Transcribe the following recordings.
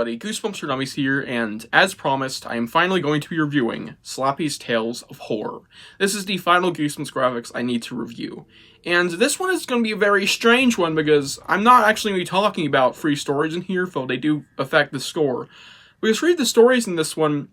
everybody, Goosebumps for Dummies here, and as promised, I am finally going to be reviewing Slappy's Tales of Horror. This is the final Goosebumps graphics I need to review. And this one is going to be a very strange one because I'm not actually going to be talking about free stories in here, though they do affect the score. Because three of the stories in this one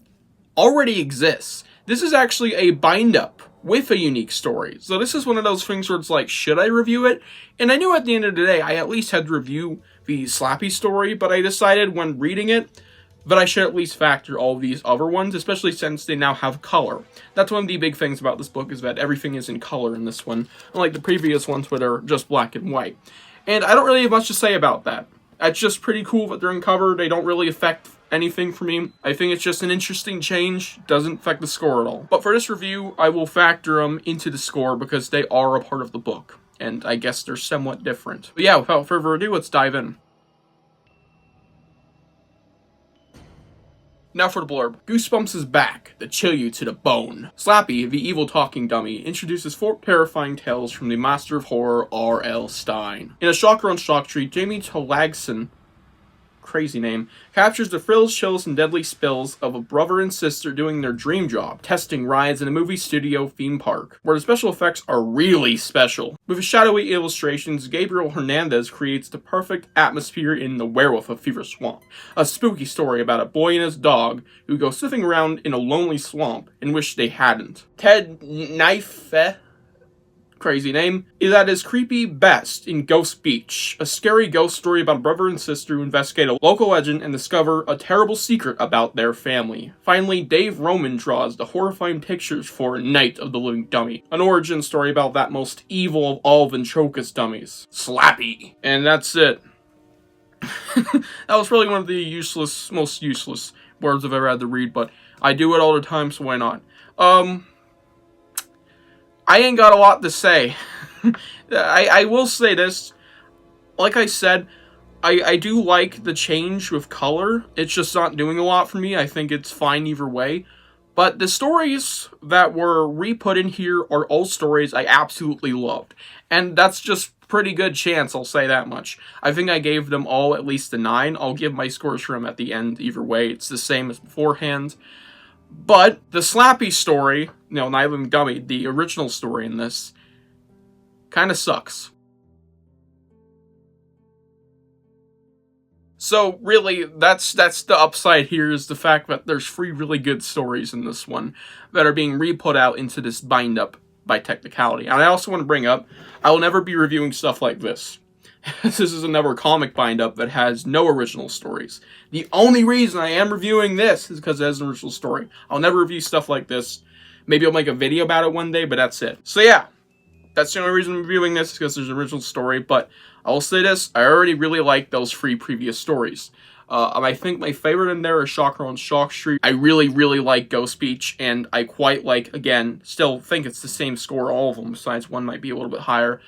already exists. This is actually a bind-up with a unique story. So this is one of those things where it's like, should I review it? And I knew at the end of the day, I at least had to review the Slappy story, but I decided when reading it that I should at least factor all of these other ones, especially since they now have color. That's one of the big things about this book, is that everything is in color in this one, unlike the previous ones where they're just black and white. And I don't really have much to say about that. It's just pretty cool that they're in cover. They don't really affect anything for me. I think it's just an interesting change. Doesn't affect the score at all. But for this review, I will factor them into the score because they are a part of the book. And I guess they're somewhat different. But yeah, without further ado, let's dive in. Now for the blurb. Goosebumps is back, to chill you to the bone. Slappy, the evil talking dummy, introduces 4 terrifying tales from the master of horror, R.L. Stine. In a shocker on Shock Street, Jamie Tolagson, crazy name, captures the thrills, chills, and deadly spills of a brother and sister doing their dream job, testing rides in a movie studio theme park, where the special effects are really special. With shadowy illustrations, Gabriel Hernandez creates the perfect atmosphere in The Werewolf of Fever Swamp, a spooky story about a boy and his dog who go sniffing around in a lonely swamp and wish they hadn't. Ted Knife, crazy name, is at his creepy best in Ghost Beach, a scary ghost story about a brother and sister who investigate a local legend and discover a terrible secret about their family. Finally, Dave Roman draws the horrifying pictures for Night of the Living Dummy, an origin story about that most evil of all ventriloquist dummies, Slappy. And that's it. That was probably one of the most useless words I've ever had to read, but I do it all the time, so why not? I ain't got a lot to say. I will say this. Like I said, I do like the change with color. It's just not doing a lot for me. I think it's fine either way. But the stories that were re-put in here are all stories I absolutely loved. And that's just pretty good chance, I'll say that much. I think I gave them all at least a 9. I'll give my scores for them at the end either way. It's the same as beforehand. But the Slappy story, Night of the Living Dummy, the original story in this, kind of sucks. So really, that's the upside here, is the fact that there's 3 really good stories in this one that are being re-put out into this bind-up by technicality. And I also want to bring up, I will never be reviewing stuff like this. This is another comic bind-up that has no original stories. The only reason I am reviewing this is because it has an original story. I'll never review stuff like this. Maybe I'll make a video about it one day, but that's it. So yeah, that's the only reason I'm reviewing this, because there's an original story. But I will say this, I already really like those 3 previous stories. I think my favorite in there is Shocker on Shock Street. I really, really like Ghost Beach, and I quite like, again, still think it's the same score, all of them, besides one might be a little bit higher.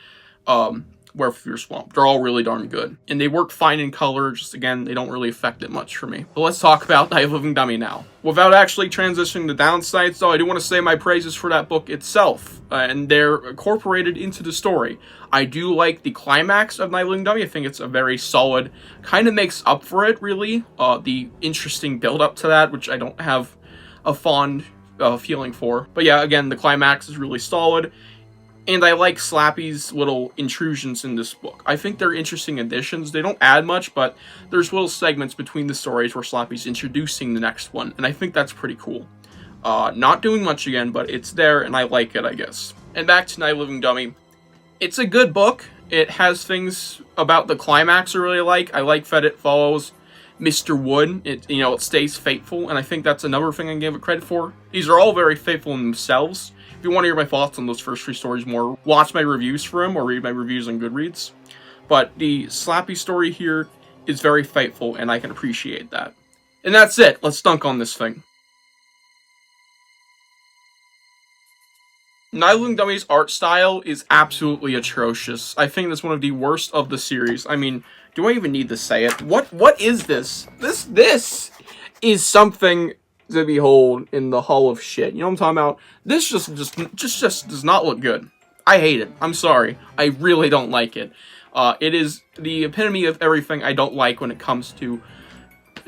Werewolf of Fever Swamp. They're all really darn good. And they work fine in color, just again, they don't really affect it much for me. But let's talk about Night of the Living Dummy now. Without actually transitioning to downsides, though, I do want to say my praises for that book itself. And they're incorporated into the story. I do like the climax of Night of the Living Dummy. I think it's a very solid, kind of makes up for it, really. The interesting build-up to that, which I don't have a fond feeling for. But yeah, again, the climax is really solid. And I like Slappy's little intrusions in this book. I think they're interesting additions. They don't add much, but there's little segments between the stories where Slappy's introducing the next one, and I think that's pretty cool. Not doing much again, but it's there, and I like it, I guess. And back to Night of the Living Dummy. It's a good book. It has things about the climax I really like. I like that it follows Mr. Wood. It stays faithful, and I think that's another thing I give it credit for. These are all very faithful in themselves. If you want to hear my thoughts on those first 3 stories more, watch my reviews for them or read my reviews on Goodreads. But the Slappy story here is very faithful, and I can appreciate that. And that's it. Let's dunk on this thing. Night of the Living Dummy's art style is absolutely atrocious. I think that's one of the worst of the series. I mean, do I even need to say it? What is this? This is something to behold in the Hall of Shit. You know what I'm talking about? This just does not look good. I hate it. I'm sorry. I really don't like it. It is the epitome of everything I don't like when it comes to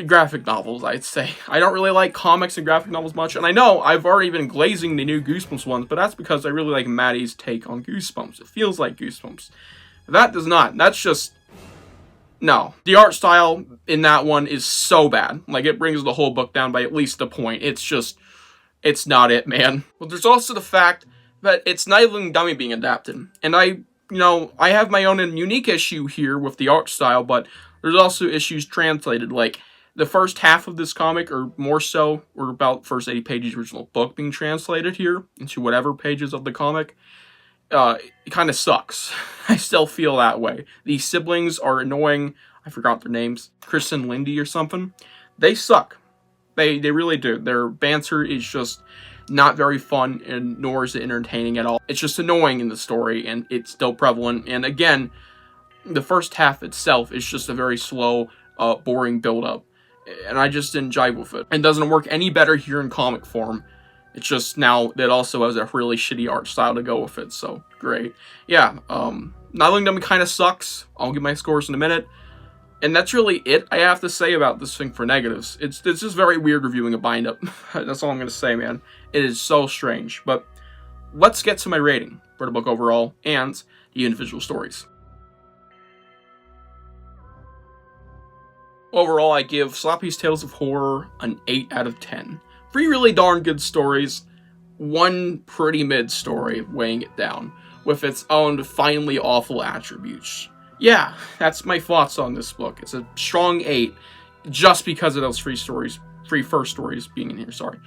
graphic novels, I'd say. I don't really like comics and graphic novels much, and I know I've already been glazing the new Goosebumps ones, but that's because I really like Maddie's take on Goosebumps. It feels like Goosebumps. That does not. That's just... No. The art style in that one is so bad. Like, it brings the whole book down by at least a point. It's just... It's not it, man. But there's also the fact that it's Night of the Living Dummy being adapted. And I have my own unique issue here with the art style, but there's also issues translated. Like, the first half of this comic, or more so, or about the first 80 pages of the original book being translated here into whatever pages of the comic, it kind of sucks. I still feel that way. These siblings are annoying. I forgot their names. Chris and Lindy or something. They suck. They really do. Their banter is just not very fun, and nor is it entertaining at all. It's just annoying in the story, and it's still prevalent. And again, the first half itself is just a very slow, boring build-up. And I just didn't jive with it. It doesn't work any better here in comic form. It's just now it also has a really shitty art style to go with it, so great. Yeah, Night of the Dummy kind of sucks. I'll give my scores in a minute. And that's really it I have to say about this thing for negatives. It's just very weird reviewing a bind-up. That's all I'm going to say, man. It is so strange. But let's get to my rating for the book overall and the individual stories. Overall, I give Slappy's Tales of Horror an 8 out of 10. 3 really darn good stories, 1 pretty mid story weighing it down, with its own finally awful attributes. Yeah, that's my thoughts on this book. It's a strong 8, just because of those 3 first stories being in here, sorry.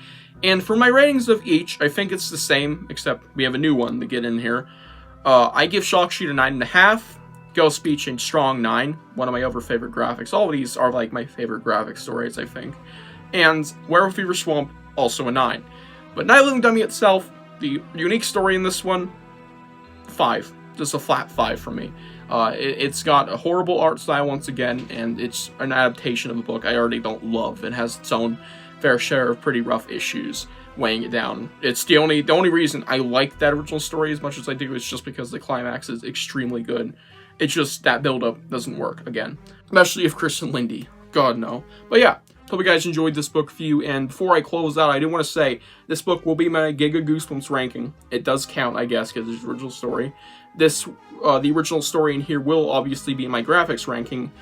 And for my ratings of each, I think it's the same, except we have a new one to get in here. I give Shock Sheet a 9.5. Ghost Speech and Strong 9, one of my other favorite graphics. All of these are like my favorite graphic stories, I think. And Werewolf Fever Swamp, also a 9. But Night of the Living Dummy itself, the unique story in this one, 5. Just a flat 5 for me. It's got a horrible art style once again, and it's an adaptation of a book I already don't love. It has its own fair share of pretty rough issues weighing it down. It's the only reason I like that original story as much as I do is just because the climax is extremely good. It's just that build-up doesn't work, again. Especially if Chris and Lindy. God, no. But yeah, hope you guys enjoyed this book review, and before I close out, I do want to say, this book will be my Giga Goosebumps ranking. It does count, I guess, because it's the original story. The original story in here will obviously be in my graphics ranking,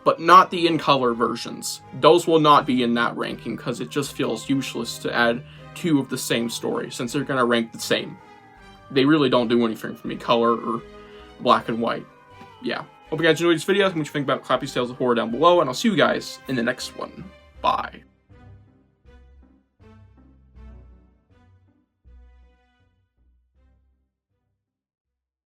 but not the in-color versions. Those will not be in that ranking, because it just feels useless to add 2 of the same story, since they're going to rank the same. They really don't do anything for me, color or black and white. Yeah. Hope you guys enjoyed this video. Tell me what you think about Slappy's Tales of Horror down below, and I'll see you guys in the next one. Bye.